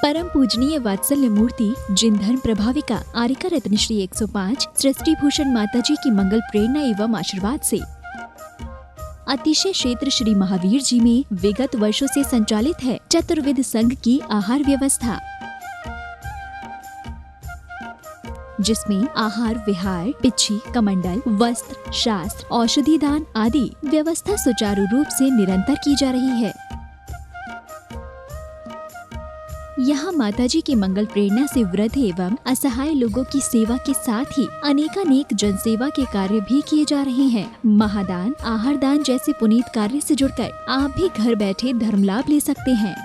परम पूजनीय वात्सल्य मूर्ति जिन धर्म प्रभाविका आरिका रत्न श्री 105 सृष्टि भूषण माताजी की मंगल प्रेरणा एवं आशीर्वाद से अतिशय क्षेत्र श्री महावीर जी में विगत वर्षों से संचालित है चतुर्विध संघ की आहार व्यवस्था, जिसमें आहार विहार, पिच्छी, कमंडल, वस्त्र, शास्त्र, औषधि दान आदि व्यवस्था सुचारू रूप से निरंतर की जा रही है। यहाँ माताजी की मंगल प्रेरणा से वृद्ध एवं असहाय लोगों की सेवा के साथ ही अनेकानेक जनसेवा के कार्य भी किए जा रहे हैं। महादान, आहार दान जैसे पुनीत कार्य से जुड़कर आप भी घर बैठे धर्म लाभ ले सकते हैं।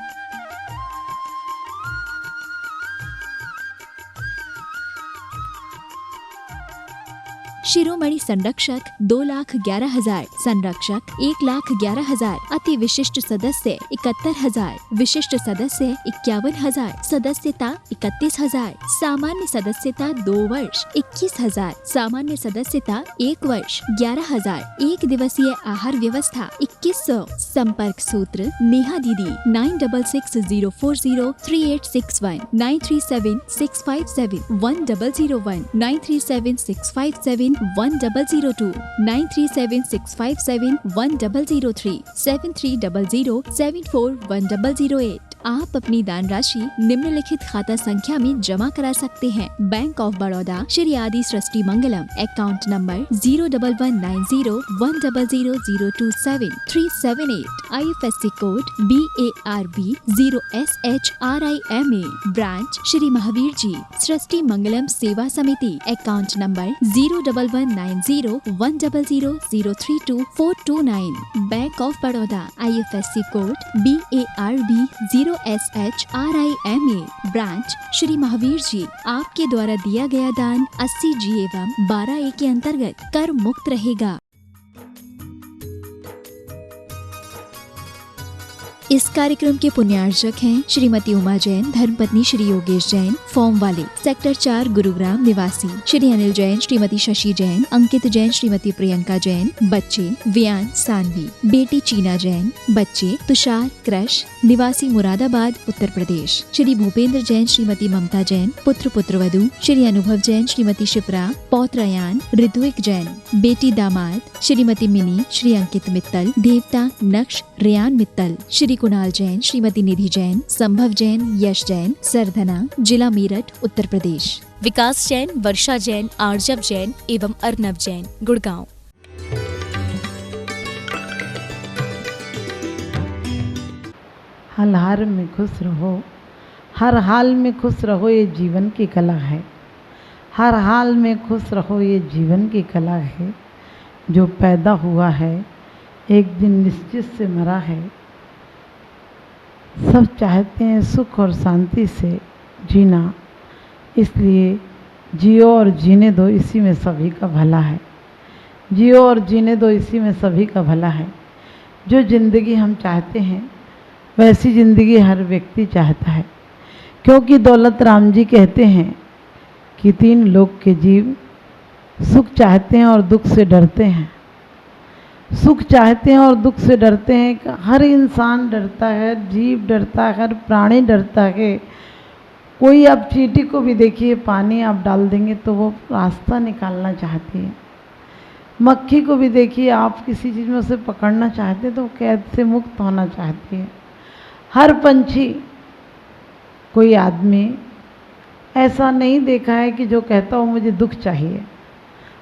शिरोमणि संरक्षक 2,11,000, संरक्षक 1,11,000, अति विशिष्ट सदस्य 71,000, विशिष्ट सदस्य 51,000, सदस्यता 31,000, सामान्य सदस्यता 2 वर्ष 21,000, सामान्य सदस्यता 1 वर्ष 11,000, एक दिवसीय आहार व्यवस्था 2100। संपर्क सूत्र नेहा दीदी 9660403861, 9376571001, 9376571002, 9376571003, 7300741008। आप अपनी दान राशि निम्नलिखित खाता संख्या में जमा करा सकते हैं। Bank of Baroda Shri Adi Srishti Mangalam, account number 0119010027378, IFSC code BARB 0SHRIMA, branch Shri Mahavir ji Srishti Mangalam Seva Samiti, account number 01190100032 bank of Baroda, IFSC code BARB 0SHRIMA, branch Shri Mahavir ji. आपके द्वारा दिया गया दान 80 G एवं 12A के अंतर्गत कर मुक्त रहेगा। इस कार्यक्रम के पुण्यार्चक हैं श्रीमती उमा जैन, धर्मपत्नी श्री योगेश जैन, फॉर्म वाले, सेक्टर 4 गुरुग्राम निवासी, श्री अनिल जैन, श्रीमती शशि जैन, अंकित जैन, श्रीमती प्रियंका जैन, बच्चे वियान सानवी, बेटी चीना जैन, बच्चे तुषार क्रश, निवासी मुरादाबाद उत्तर प्रदेश, श्री भूपेंद्र जैन, श्रीमती ममता जैन, पुत्र पुत्रवधू श्री अनुभव जैन, श्रीमती शिप्रा, पौत्रयान ऋत्विक जैन, बेटी दामाद श्रीमती मिनी, श्री अंकित मित्तल, देवता नक्श रेयान मित्तल, श्री कुणाल जैन, श्रीमती निधि जैन, संभव जैन, यश जैन, सरधना, जिला मेरठ उत्तर प्रदेश, विकास जैन, वर्षा जैन, आर्जव जैन एवं अर्नव जैन, गुड़गांव। हर हाल में खुश रहो, हर हाल में खुश रहो, ये जीवन की कला है। हर हाल में खुश रहो, ये जीवन की कला है। जो पैदा हुआ है एक दिन निश्चित से मरा है। सब चाहते हैं सुख और शांति से जीना, इसलिए जियो और जीने दो, इसी में सभी का भला है। जियो और जीने दो, इसी में सभी का भला है। जो ज़िंदगी हम चाहते हैं वैसी ज़िंदगी हर व्यक्ति चाहता है, क्योंकि दौलत राम जी कहते हैं कि 3 लोक के जीव सुख चाहते हैं और दुख से डरते हैं। सुख चाहते हैं और दुख से डरते हैं। हर इंसान डरता है, जीव डरता है, हर प्राणी डरता है। कोई आप चींटी को भी देखिए, पानी आप डाल देंगे तो वो रास्ता निकालना चाहती है। मक्खी को भी देखिए, आप किसी चीज़ में उसे पकड़ना चाहते हैं तो वो कैद से मुक्त होना चाहती है। हर पंछी, कोई आदमी ऐसा नहीं देखा है कि जो कहता हो मुझे दुख चाहिए।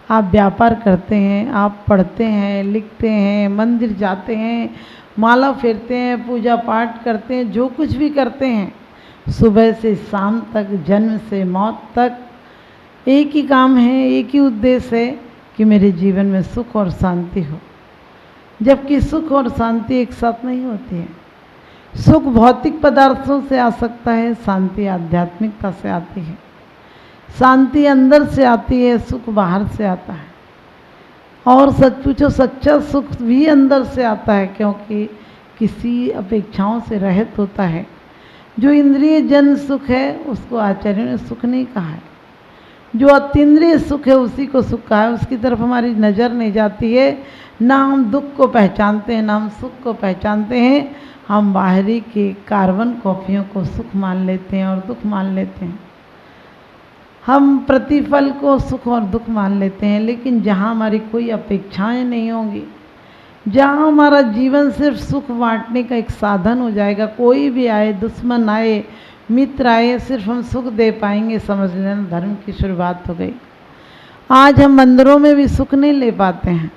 आप व्यापार करते हैं, आप पढ़ते हैं, लिखते हैं, मंदिर जाते हैं, माला फेरते हैं, पूजा पाठ करते हैं, जो कुछ भी करते हैं, सुबह से शाम तक, जन्म से मौत तक एक ही काम है, एक ही उद्देश्य है कि मेरे जीवन में सुख और शांति हो। जबकि सुख और शांति एक साथ नहीं होती है। सुख भौतिक पदार्थों से आ सकता है, शांति आध्यात्मिकता से आती है। शांति अंदर से आती है, सुख बाहर से आता है। और सच पूछो, सच्चा सुख भी अंदर से आता है, क्योंकि किसी अपेक्षाओं से रहित होता है। जो इंद्रिय जन सुख है उसको आचार्य ने सुख नहीं कहा है। जो अतीन्द्रिय सुख है उसी को सुख कहा है। उसकी तरफ हमारी नज़र नहीं जाती है। ना हम दुख को पहचानते हैं, ना हम सुख को पहचानते हैं। हम बाहरी के कार्बन कॉपियों को सुख मान लेते हैं और दुख मान लेते हैं। हम प्रतिफल को सुख और दुख मान लेते हैं, लेकिन जहाँ हमारी कोई अपेक्षाएं नहीं होंगी, जहाँ हमारा जीवन सिर्फ सुख बांटने का एक साधन हो जाएगा, कोई भी आए, दुश्मन आए, मित्र आए, सिर्फ हम सुख दे पाएंगे, समझ लेना धर्म की शुरुआत हो गई। आज हम मंदिरों में भी सुख नहीं ले पाते हैं।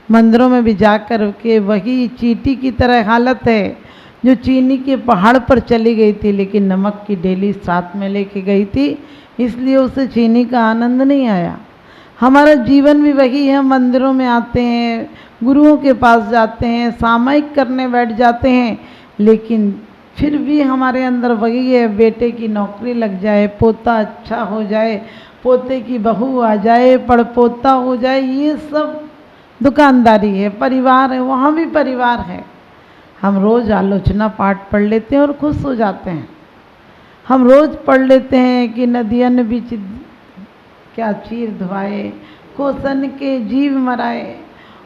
मंदिरों में भी जाकर के वही चींटी की तरह हालत है जो चीनी के पहाड़ पर चली गई थी, लेकिन नमक की डेली साथ में लेके गई थी, इसलिए उसे चीनी का आनंद नहीं आया। हमारा जीवन भी वही है। मंदिरों में आते हैं, गुरुओं के पास जाते हैं, सामायिक करने बैठ जाते हैं, लेकिन फिर भी हमारे अंदर वही है, बेटे की नौकरी लग जाए, पोता अच्छा हो जाए, पोते की बहू आ जाए, पड़पोता हो जाए, ये सब दुकानदारी है, परिवार है, वहाँ भी परिवार है। हम रोज़ आलोचना पाठ पढ़ लेते हैं और खुश हो जाते हैं। हम रोज़ पढ़ लेते हैं कि नदियन बीच क्या चीर धुआए, कोसन के जीव मराए,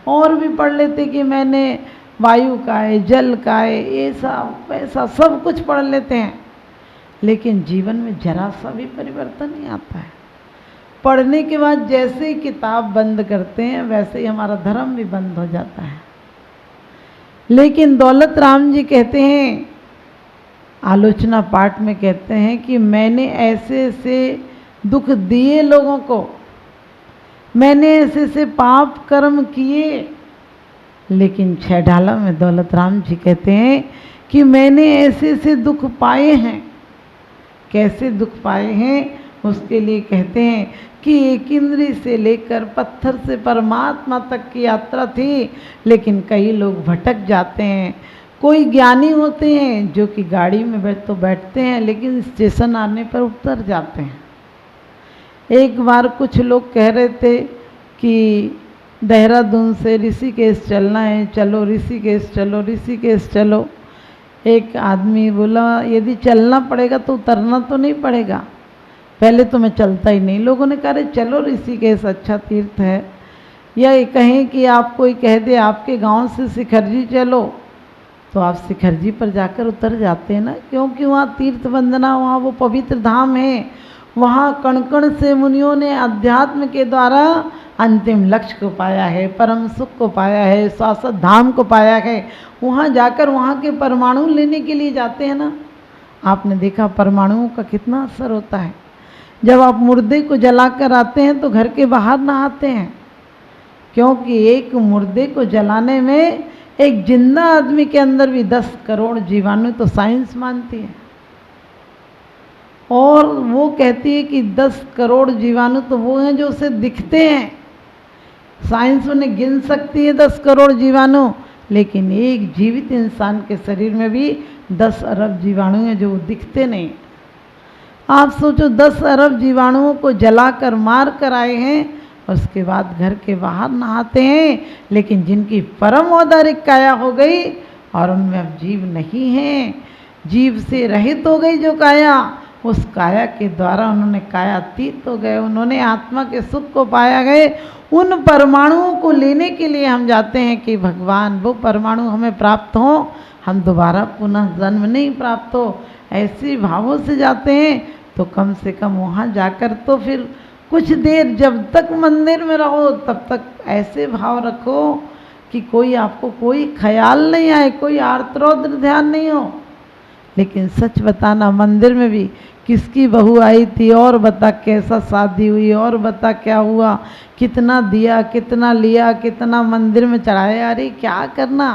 और भी पढ़ लेते कि मैंने वायु का है, जल का है, ऐसा वैसा सब कुछ पढ़ लेते हैं, लेकिन जीवन में जरा सा भी परिवर्तन नहीं आता है। पढ़ने के बाद जैसे ही किताब बंद करते हैं वैसे ही हमारा धर्म भी बंद हो जाता है। लेकिन दौलत राम जी कहते हैं, आलोचना पाठ में कहते हैं कि मैंने ऐसे ऐसे दुख दिए लोगों को, मैंने ऐसे ऐसे पाप कर्म किए, लेकिन छह ढाला में दौलत राम जी कहते हैं कि मैंने ऐसे ऐसे दुख पाए हैं। कैसे दुख पाए हैं उसके लिए कहते हैं कि एक इंद्री से लेकर पत्थर से परमात्मा तक की यात्रा थी, लेकिन कई लोग भटक जाते हैं। कोई ज्ञानी होते हैं जो कि गाड़ी में बैठते हैं, लेकिन स्टेशन आने पर उतर जाते हैं। एक बार कुछ लोग कह रहे थे कि देहरादून से ऋषिकेश चलना है, चलो ऋषिकेश चलो, ऋषिकेश चलो। एक आदमी बोला यदि चलना पड़ेगा तो उतरना तो नहीं पड़ेगा, पहले तो मैं चलता ही नहीं। लोगों ने कहा चलो ऋषिकेश अच्छा तीर्थ है। या ये कहें कि आप कोई कह दे आपके गांव से शिखरजी चलो, तो आप शिखरजी पर जाकर उतर जाते हैं ना, क्योंकि वहाँ तीर्थ वंदना, वहाँ वो पवित्र धाम है, वहाँ कण कण से मुनियों ने अध्यात्म के द्वारा अंतिम लक्ष्य को पाया है, परम सुख को पाया है, शाश्वत धाम को पाया है। वहाँ जाकर वहाँ के परमाणु लेने के लिए जाते हैं ना। आपने देखा परमाणुओं का कितना असर होता है। जब आप मुर्दे को जलाकर आते हैं तो घर के बाहर नहाते हैं, क्योंकि एक मुर्दे को जलाने में एक जिंदा आदमी के अंदर भी 10 करोड़ जीवाणु, तो साइंस मानती है, और वो कहती है कि 10 करोड़ जीवाणु तो वो हैं जो उसे दिखते हैं। साइंस उन्हें गिन सकती है 10 करोड़ जीवाणु, लेकिन एक जीवित इंसान के शरीर में भी 10 अरब जीवाणु हैं जो दिखते नहीं। आप सोचो 10 अरब जीवाणुओं को जलाकर मार कर आए हैं, उसके बाद घर के बाहर नहाते हैं, लेकिन जिनकी परम औदारिक काया हो गई और उनमें अब जीव नहीं है, जीव से रहित हो गई जो काया, उस काया के द्वारा उन्होंने कायातीत हो गए, उन्होंने आत्मा के सुख को पाया गए। उन परमाणुओं को लेने के लिए हम जाते हैं कि भगवान वो परमाणु हमें प्राप्त हो, हम दोबारा पुनः जन्म नहीं प्राप्त हो। ऐसे भावों से जाते हैं, तो कम से कम वहाँ जाकर तो फिर कुछ देर जब तक मंदिर में रहो तब तक ऐसे भाव रखो कि कोई आपको कोई ख्याल नहीं आए, कोई आर्तरौद्र ध्यान नहीं हो। लेकिन सच बताना, मंदिर में भी किसकी बहू आई थी, और बता कैसा शादी हुई, और बता क्या हुआ, कितना दिया, कितना लिया, कितना मंदिर में चढ़ाया, अरे क्या करना,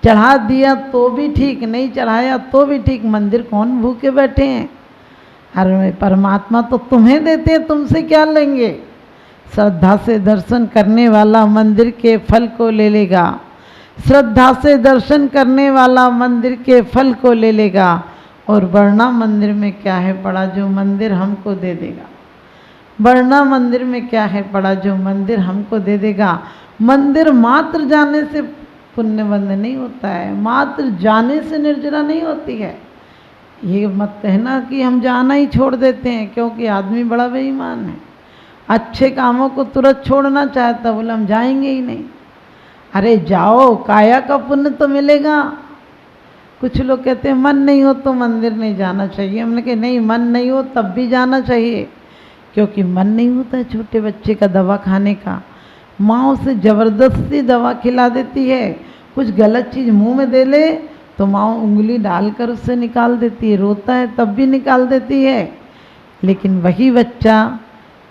चढ़ा दिया तो भी ठीक, नहीं चढ़ाया तो भी ठीक, मंदिर कौन भूखे बैठे हैं। अरे परमात्मा तो तुम्हें देते हैं, तुमसे क्या लेंगे। श्रद्धा से दर्शन करने वाला मंदिर के फल को ले लेगा, श्रद्धा से दर्शन करने वाला मंदिर के फल को ले लेगा। और वरना मंदिर में क्या है पड़ा जो मंदिर हमको दे देगा, वरना मंदिर में क्या है पड़ा जो मंदिर हमको दे देगा। मंदिर मात्र जाने से पुण्यबंध नहीं होता है, मात्र जाने से निर्जरा नहीं होती है। ये मत कहना कि हम जाना ही छोड़ देते हैं, क्योंकि आदमी बड़ा बेईमान है, अच्छे कामों को तुरंत छोड़ना चाहता, बोले हम जाएंगे ही नहीं। अरे जाओ, काया का पुण्य तो मिलेगा, कुछ लोग कहते हैं मन नहीं हो तो मंदिर नहीं जाना चाहिए। हमने कहा नहीं, मन नहीं हो तब भी जाना चाहिए, क्योंकि मन नहीं होता है छोटे बच्चे का दवा खाने का। माँ उसे ज़बरदस्ती दवा खिला देती है, कुछ गलत चीज़ मुंह में दे ले तो माँ उंगली डालकर उससे निकाल देती है, रोता है तब भी निकाल देती है। लेकिन वही बच्चा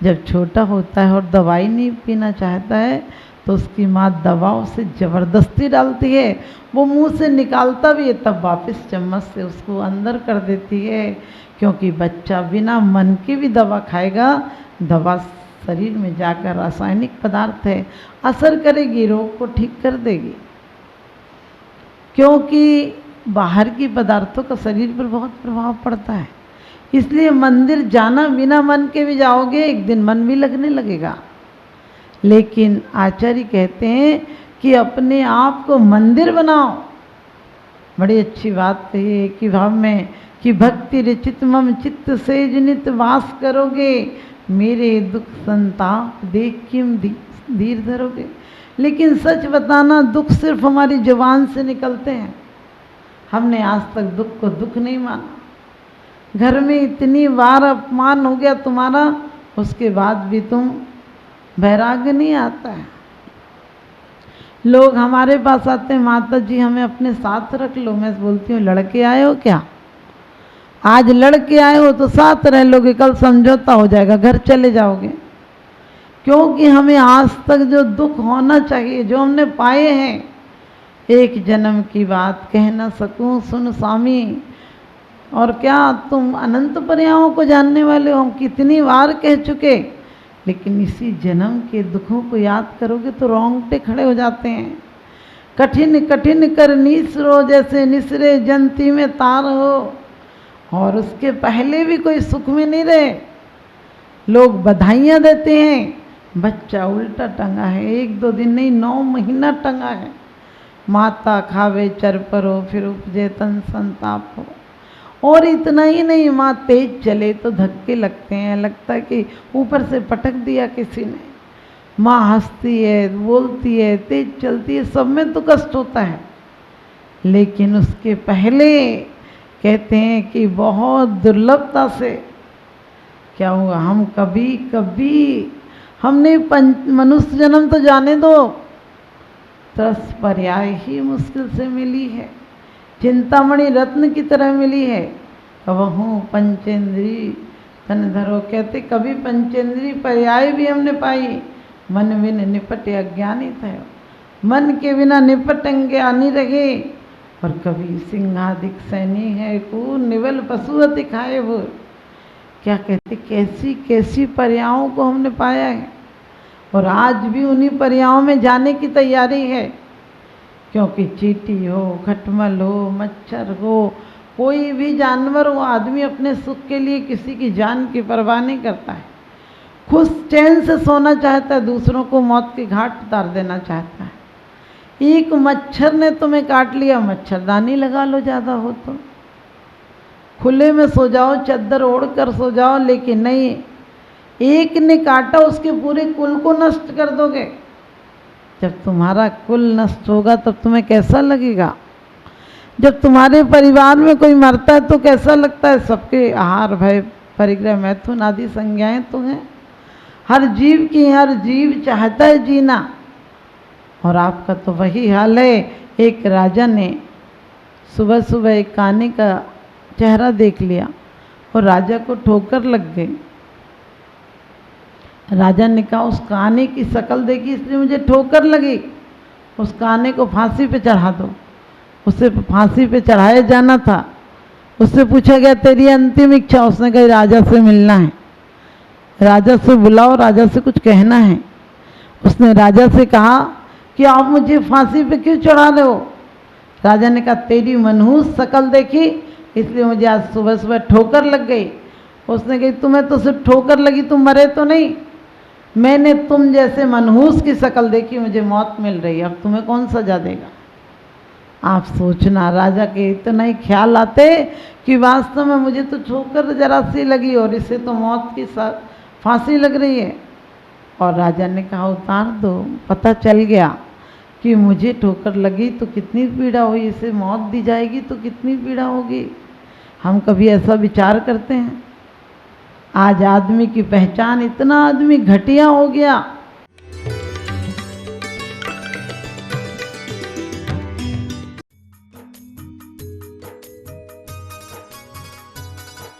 जब छोटा होता है और दवाई नहीं पीना चाहता है तो उसकी माँ दवा उसे ज़बरदस्ती डालती है, वो मुंह से निकालता भी है तब वापस चम्मच से उसको अंदर कर देती है, क्योंकि बच्चा बिना मन की भी दवा खाएगा, दवा शरीर में जाकर रासायनिक पदार्थ है, असर करेगी, रोग को ठीक कर देगी। क्योंकि बाहर की पदार्थों का शरीर पर बहुत प्रभाव पड़ता है। इसलिए मंदिर जाना बिना मन के भी जाओगे, एक दिन मन भी लगने लगेगा। लेकिन आचार्य कहते हैं कि अपने आप को मंदिर बनाओ। बड़ी अच्छी बात कही है कि भाव में कि भक्ति रचित मम चित्त से जनित वास करोगे, मेरे दुख संताप देख किम धीर धरोगे। लेकिन सच बताना, दुख सिर्फ हमारी जुबान से निकलते हैं। हमने आज तक दुख को दुख नहीं माना। घर में इतनी बार अपमान हो गया तुम्हारा, उसके बाद भी तुम वैराग्य नहीं आता है। लोग हमारे पास आते हैं, माता जी हमें अपने साथ रख लो। मैं बोलती हूँ लड़के आए हो क्या? आज लड़के आए हो तो साथ रह लोगे, कल समझौता हो जाएगा, घर चले जाओगे। क्योंकि हमें आज तक जो दुख होना चाहिए, जो हमने पाए हैं, एक जन्म की बात कह न सकूं सुन स्वामी। और क्या तुम अनंत पर्यायों को जानने वाले हो? कितनी बार कह चुके, लेकिन इसी जन्म के दुखों को याद करोगे तो रोंगटे खड़े हो जाते हैं। कठिन कठिन कर निसरो, जैसे निसरे जंती में तार हो। और उसके पहले भी कोई सुख में नहीं रहे। लोग बधाइयाँ देते हैं, बच्चा उल्टा टंगा है, 1-2 दिन नहीं 9 महीना टंगा है। माता खावे चर परो, फिर उपजे तन संताप हो। और इतना ही नहीं, माँ तेज चले तो धक्के लगते हैं, लगता है कि ऊपर से पटक दिया किसी ने। माँ हंसती है, बोलती है, तेज चलती है, सब में तो कष्ट होता है। लेकिन उसके पहले कहते हैं कि बहुत दुर्लभता से क्या हुआ, हम कभी कभी हमने मनुष्य जन्म तो जाने दो, 10 पर्याय ही मुश्किल से मिली है। चिंतामणि रत्न की तरह मिली है। कबहूँ पंचेंद्री तन धरो, कहते कभी पंचेंद्री पर्याय भी हमने पाई। मन बिन निपटे अज्ञानी थे, मन के बिना निपटेंगे आनी रहे। और कभी सिंहादिक सैनी है को निवल पशु अति खाए वो। क्या कहते, कैसी कैसी पर्यायों को हमने पाया है। और आज भी उन्हीं पर्यायों में जाने की तैयारी है। क्योंकि चींटी हो, खटमल हो, मच्छर हो, कोई भी जानवर हो, आदमी अपने सुख के लिए किसी की जान की परवाह नहीं करता है। खुश चैन से सोना चाहता है, दूसरों को मौत के घाट उतार देना चाहता है। एक मच्छर ने तुम्हें काट लिया, मच्छरदानी लगा लो, ज़्यादा हो तो खुले में सो जाओ, चादर ओढ़ कर सो जाओ। लेकिन नहीं, एक ने काटा उसके पूरे कुल को नष्ट कर दोगे। जब तुम्हारा कुल नष्ट होगा तब तुम्हें कैसा लगेगा? जब तुम्हारे परिवार में कोई मरता है तो कैसा लगता है? सबके आहार भय परिग्रह मैथुन आदि संज्ञाएं तो हैं। हर जीव की, हर जीव चाहता है जीना। और आपका तो वही हाल है। एक राजा ने सुबह सुबह एक काने का चेहरा देख लिया और राजा को ठोकर लग गई। राजा ने कहा उस काने की शक्ल देखी इसलिए मुझे ठोकर लगी, उस काने को फांसी पे चढ़ा दो। उसे फांसी पे चढ़ाया जाना था। उससे पूछा गया तेरी अंतिम इच्छा? उसने कहा राजा से मिलना है, राजा से बुलाओ, राजा से कुछ कहना है। उसने राजा से कहा कि आप मुझे फांसी पे क्यों चढ़ा रहे हो? राजा ने कहा तेरी मनहूस शक्ल देखी इसलिए मुझे आज सुबह सुबह ठोकर लग गई। उसने कही तुम्हें तो सिर्फ ठोकर लगी, तुम मरे तो नहीं। मैंने तुम जैसे मनहूस की शक्ल देखी, मुझे मौत मिल रही है, अब तुम्हें कौन सजा देगा? आप सोचना, राजा के इतना ही ख्याल आते कि वास्तव में मुझे तो ठोकर जरा सी लगी और इसे तो मौत की फांसी लग रही है। और राजा ने कहा उतार दो। पता चल गया कि मुझे ठोकर लगी तो कितनी पीड़ा हुई, इसे मौत दी जाएगी तो कितनी पीड़ा होगी। हम कभी ऐसा विचार करते हैं? आज आदमी की पहचान, इतना आदमी घटिया हो गया।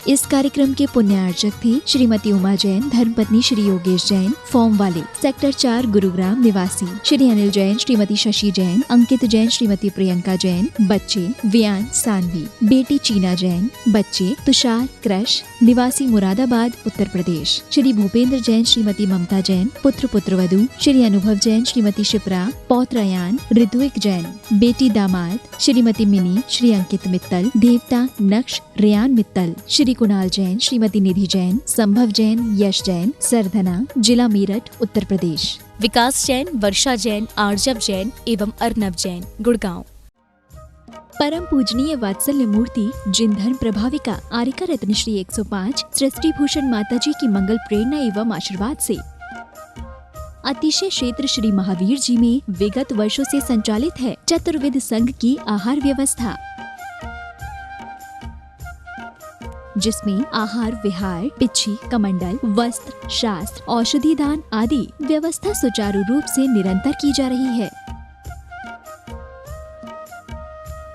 इस कार्यक्रम के पुण्यार्चक थे श्रीमती उमा जैन, धर्मपत्नी श्री योगेश जैन, फॉर्म वाले, सेक्टर 4 गुरुग्राम निवासी, श्री अनिल जैन, श्रीमती शशि जैन, अंकित जैन, श्रीमती प्रियंका जैन, बच्चे वियान सानवी, बेटी चीना जैन, बच्चे तुषार क्रश, निवासी मुरादाबाद उत्तर प्रदेश, श्री भूपेंद्र जैन, श्रीमती ममता जैन, पुत्र पुत्रवधू, श्री अनुभव जैन, श्रीमती शिप्रा, पौत्र अयान, ऋत्विक जैन, बेटी दामाद, श्रीमती मिनी, श्री अंकित मित्तल, देवता नक्श रेयान मित्तल, श्री कुणाल जैन, श्रीमती निधि जैन, संभव जैन, यश जैन, सरधना, जिला मेरठ उत्तर प्रदेश। विकास जैन, वर्षा जैन, आर्जव जैन एवं अर्नव जैन, गुड़गांव। परम पूजनीय वात्सल्य मूर्ति जिन धर्म प्रभाविका आरिका रत्न श्री 105 सृष्टि भूषण माताजी की मंगल प्रेरणा एवं आशीर्वाद से अतिशय क्षेत्र श्री महावीर जी में विगत वर्षों से संचालित है चतुर्विध संघ की आहार व्यवस्था, जिसमें आहार विहार, पिच्छी, कमंडल, वस्त्र, शास्त्र, औषधि दान आदि व्यवस्था सुचारू रूप से निरंतर की जा रही है।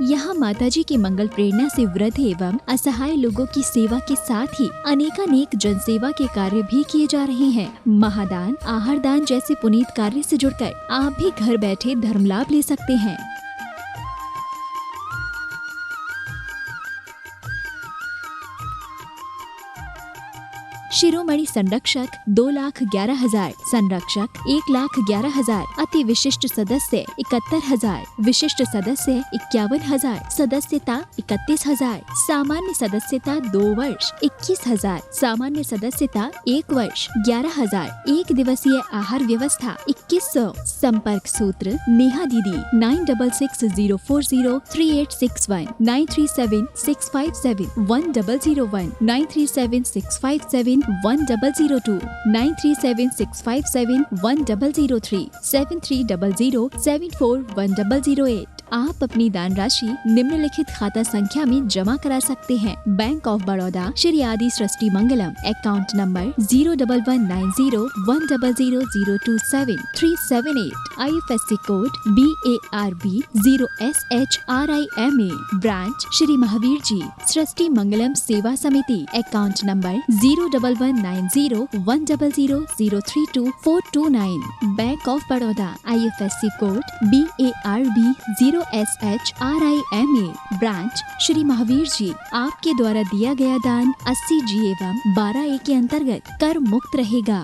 यहाँ माताजी की मंगल प्रेरणा से वृद्ध एवं असहाय लोगों की सेवा के साथ ही अनेकानेक जनसेवा के कार्य भी किए जा रहे हैं। महादान, आहार दान जैसे पुनीत कार्य से जुड़कर आप भी घर बैठे धर्म लाभ ले सकते हैं। शिरोमणि संरक्षक 2,11,000, संरक्षक 1,11,000, अति विशिष्ट सदस्य 71,000, विशिष्ट सदस्य 51,000, सदस्यता 31,000, सामान्य सदस्यता 2 वर्ष 21,000, सामान्य सदस्यता 1 वर्ष 11,000, एक दिवसीय आहार व्यवस्था 2100। संपर्क सूत्र नेहा दीदी 9660403861, 9376571001, 9376571002, 9376571003, 7300741008। आप अपनी दान राशि निम्नलिखित खाता संख्या में जमा करा सकते हैं। Bank of Baroda Shri Adi Srishti Mangalam, account number 0119010027378, IFSC code BARB 0SHRIMA, branch Shri Mahavir ji Srishti Mangalam Seva Samiti, account number 011901000322429, bank of Baroda, IFSC code BARB 0SHRIMA, branch Shri Mahavir ji. आपके द्वारा दिया गया दान 80G एवं 12A के अंतर्गत कर मुक्त रहेगा।